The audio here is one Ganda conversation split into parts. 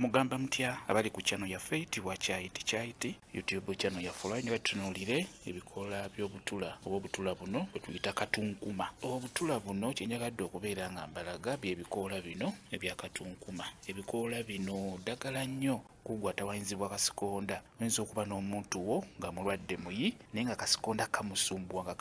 Mugamba mutya abali ku channel yaffe eyitibwa Kyayiti YouTube channel yaffe olwanyuma batunuulire ebikoola by'obutula oba obutula buno bwe tuyita katunkuma. Obutula buno kyenjagadde okubeera nga mbalaga bye bikoola bino ebya katunkuma. Ebikoola bino ddagala nnyo kugwa tawanyizibwa kasikonda. Oyinza okuba n'omuntu wo nga mulwadde muyi naye nga kasikonda kamusumbuwa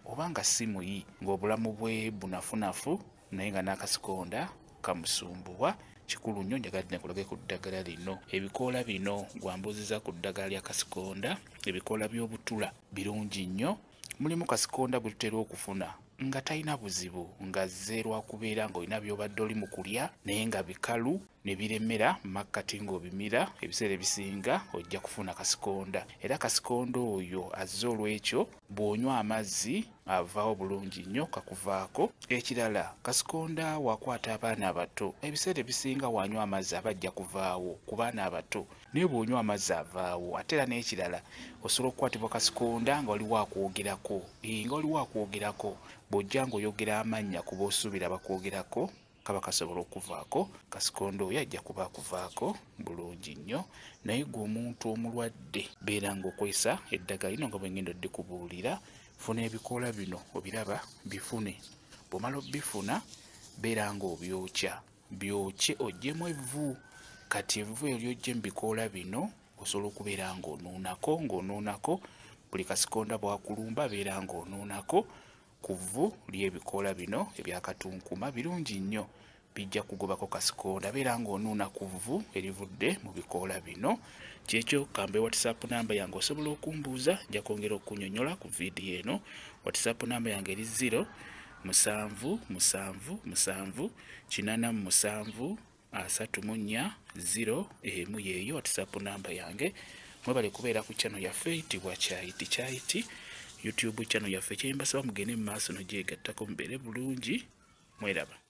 oba nga si muyi ng'obulamu bwe bunafunafu naye nga n'akasikonda kamusumbuwa. Kikulu nnyo njagadde nekulage ku ddagala lino. Ebikoola bino gwambuziza ku ddagala lya kasikonda. Ebikoola by'obutula birungi nnyo. Mulimu kasikonda gwe tutera okufuna nga talina buzibu nga azze lwakubeera ng'olina by'obadde oli mu kulya naye nga bikalu ne biremera makkati ng'obimira ebiseera ebisinga ojja kufuna kasikonda. Era kasikonda oyo azze olw'ekyo bw'onywa amazzi avaawo bulungi nnyo kakuvaako. Ekirala kasikonda wakwata abaana abato ebiseera ebisinga wanywa amazzi aba ajja kuvaawo ku baana abato naye bw'onywa amazzi avaawo. Ate era n'ekirala osobola okukwatibwa kasikonda nga oli wakwogerako bw'ojja ng'oyogera amannya ku b'osuubira bakwogerako kaba kasobola okuvaako. Kasikonda oyo ajja kuba akuvaako bulungi nnyo. Naye gwe omuntu omulwadde beera ng'okozesa eddagala lino nga bwe ngenda oddikubuulira. Funa ebikoola bino obiraba bifune. Bw'omala obifuna beera ng'obyokya byokye oggyemu evvu. Kati evvu eryo ly'oggye mu bikoola bino osobola okubeera ng'onuunako buli kasikonda bwakulumba beera ng'onuunako ku vvu ly'ebikoola bino ebya katunkuma. Birungi nnyo bijja kugobako kasikonda. Beera ng'onuuna ku vvu erivudde mu bikoola bino. Kyekyo kambe WhatsApp namba yange osobola okumbuuza nja kwongera okunnyonnyola ku vidiyo eno. WhatsApp namba yange eri 0778734 yeeyo WhatsApp namba yange. Mwebale kubeera ku channel yaffe eyitibwa Kyayiti YouTube channel yaffe. Kyembasaba mugende mu maaso n'ogyegattako mubeere bulungi. Mweraba.